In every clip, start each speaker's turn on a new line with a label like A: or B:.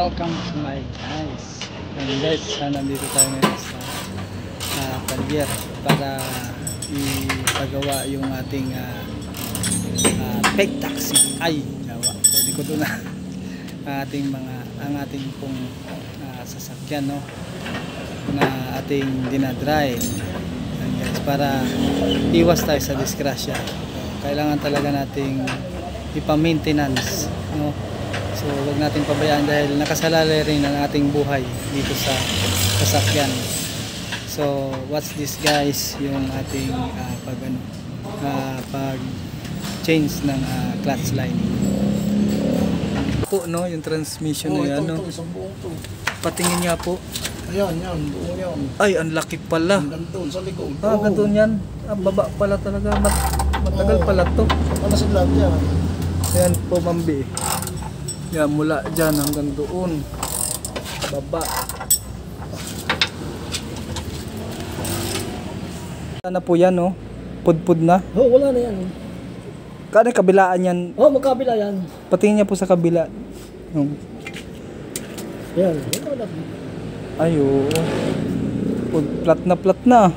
A: welcome to my guys. And guys, nandito tayo ngayon sa Talyer para ipagawa yung ating peg taxi. Ay, gawa. Pwede ko doon ang ating pong sasakyan, no? Na ating dinadrive. And guys, para iwas tayo sa disgrasya. Kailangan talaga nating ipa-maintenance, no? So wag natin pabayaan dahil nakasalalay rin ang ating buhay dito sa sasakyan. So watch this guys, yung ating pag change ng clutch lining po, no, yung transmission na yan, no? Patingin nga po.
B: Ayan, buo yan.
A: Ay, ang laki pala.
B: Ganun sa likod.
A: Ganun yan. Baba pala talaga. Matagal pala to.
B: Ano sa vlog yan?
A: Ayan po, Mambi. Yan, mula dyan hanggang doon. Baba. Wala na po yan, no? Pudpud na.
B: Wala na yan.
A: Kano kabilaan yan?
B: Magkabila yan.
A: Patingin niya po sa kabila.
B: Yan.
A: Ayo. Plat na.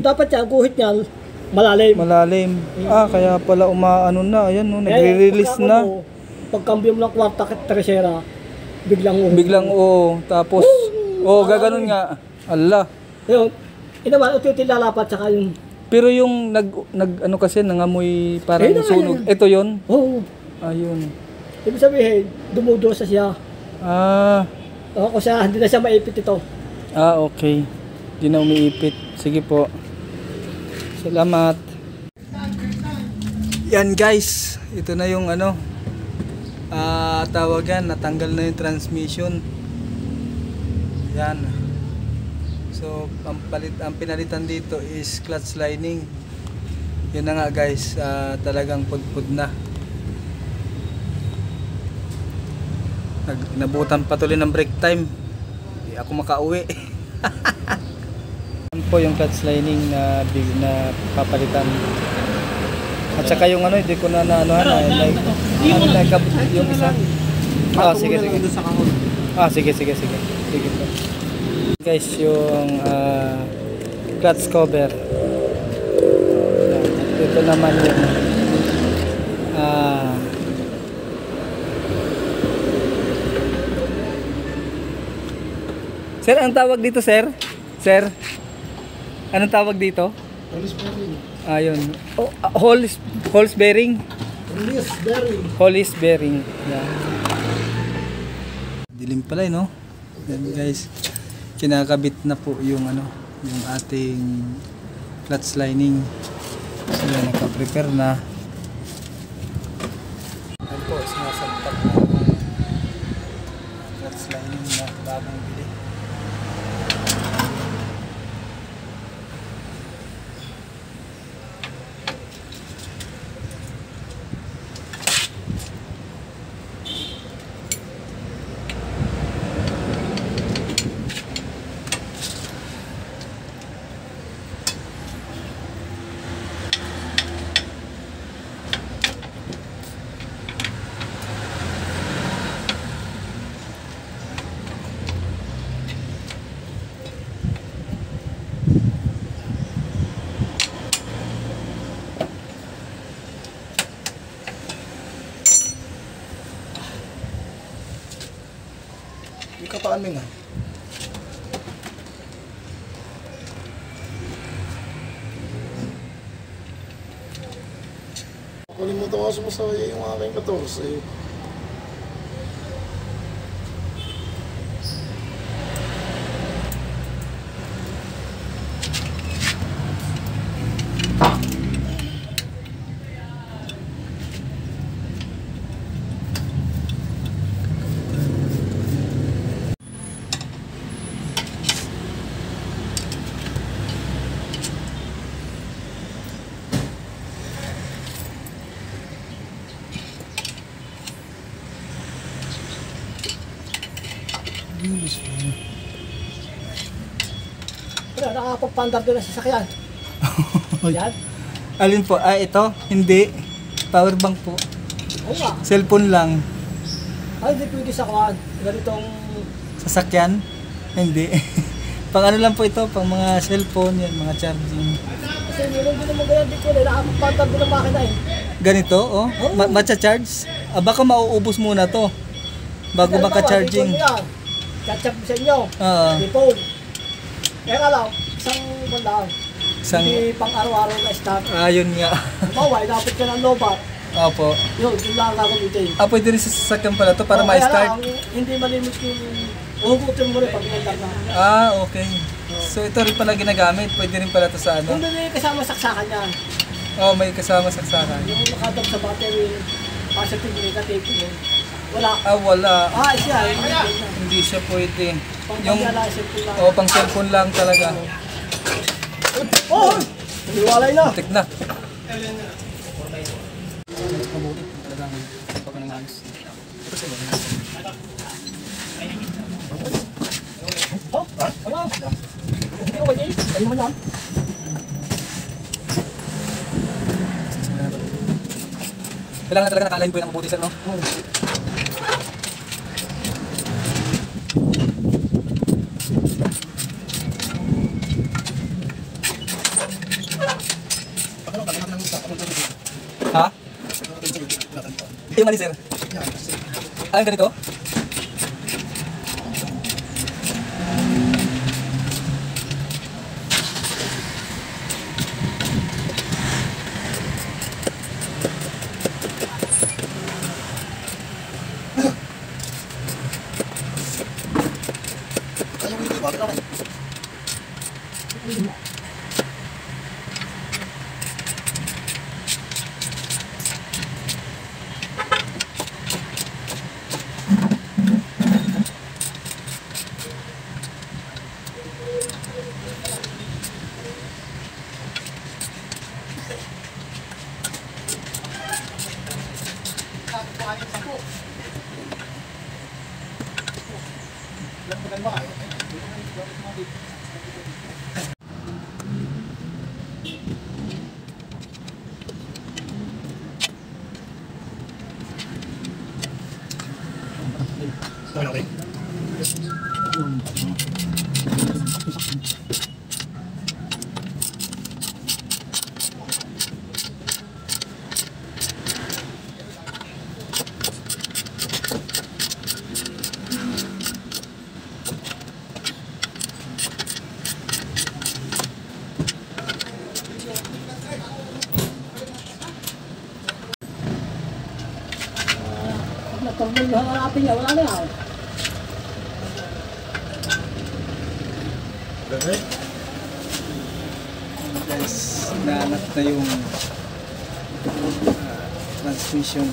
B: Dapat yan, guhit niyan, malalim. Kaya pala umaano na. Ayan, no? Nagre-release na. Pagkambyo mo ng kwarta tercera, biglang tapos gaganon nga. Allah. Yun. Inaman uti lalapat saka yung. Pero yung ano kasi nangamoy parang sunog. Ito 'yon. Oo. Ayun. Ibig sabihin, dumudusa siya. Kasi hindi na siya maipit ito. Okay. Hindi na umiipit. Sige po. Salamat. Yan guys, ito na yung tawagan, natanggal na yung transmission. Yan. So ang pinalitan dito is clutch lining. Yun na nga guys, talagang pudpud na. Nabutan patuloy ng break time. Hindi ako makauwi. Yan po yung clutch lining na papalitan. At saka yung hindi ko na yung isa. Sige. Sige po. Guys, yung clutch cover. Ito naman yung Sir, anong tawag dito, sir? Sir? Anong tawag dito? Police bearing.
A: Ayun. Hose bearing. Police bearing. Yeah. Dilim pala, no? Yan guys. Kinakabit na po yung yung ating clutch lining. So yan, naka-prepare na. Yan po, sinasalpak na clutch lining na bagong bili.
B: Kataan mo nga. Kalimutan ko sumasaya yung aking 14.
C: Nakakapagpandar doon na sasakyan. Yan.
A: Alin po? Ito? Hindi. Power bank po.
C: Oo nga.
A: Cellphone lang.
B: Ay, hindi pwede sa kuhan. Ganitong...
A: Sasakyan? Hindi. Pang ano lang po ito, pang mga cellphone yan, mga charging.
B: Kasi meron din naman ganyan dito eh. Nakapagpantag din ang makina eh.
A: Ganito, oh. Matcha-charge? Baka mauubos muna to. Bago maka-charging.
B: Catch-up sa inyo.
A: Oo.
B: Phone. Kaya nga lang, isang bandaan.
A: Isang...
B: Hindi pang araw-araw na start.
A: Yun nga.
B: Bawa, inapit ka ng lobat.
A: Opo.
B: Yun lang ang gagamitin.
A: Pwede rin sa sasakyan pala to para ma-start?
B: Hindi malimit yung hugutin mo rin pag nagdag na.
A: Okay. So ito rin pala ginagamit. Pwede rin pala to sa ano?
B: Kung may kasama saksakan yan.
A: May kasama saksakan.
B: Yung nakadog sa battery, positive, negative yun. Wala.
A: Wala.
B: Siya.
A: Hindi siya pwede.
B: Yung
A: pang cellphone lang talaga.
B: Naliwalay na.
A: Tik na. Kailangan talaga nakalahin po yung mabuti, sir, no? Ha? Yung mali, sir? Yung ganito?
B: Pag may hanapin niya, wala na yan.
A: Guys, naanap na yung transmission.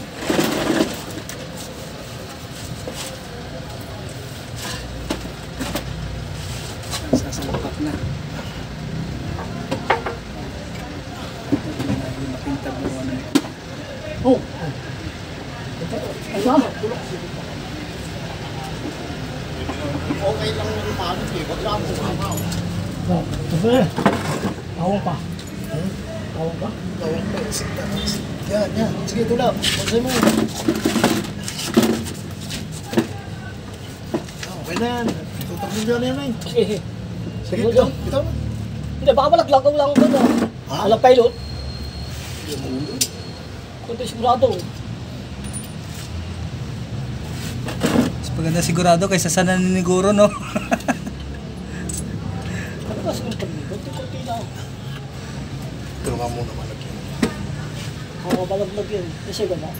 A: Sasalpak na. Laking tabuan na.
C: Okay lang yung palit eh. Wag lang bumamaw.
B: Awang pa. Awang pa?
C: Tawag pa. Yan. Sige, tulap. Pansay mo. Okay na yan. Tutok mo dyan yan eh.
B: Sige.
C: Bitaw mo.
B: Hindi, baka malaglagaw lang ako na. Alam pilot. Kunti sigurado.
A: Maganda sigurado kaysa sa naniniguro, no?
B: Ano kasi kung pag-ikot? Kunti na.
C: Tulungan mo naman lagi.
B: Balaglag yun. Kasi ba ba?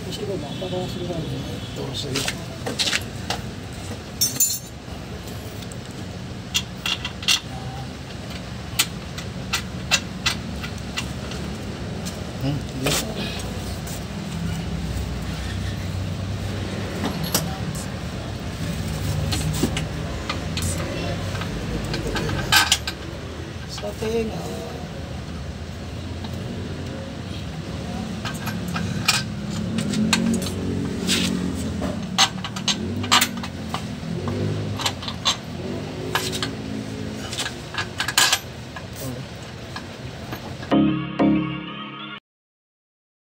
B: Kasi ba ba? Baka sigurado.
C: Turo sa'yo.
A: Sa tenga.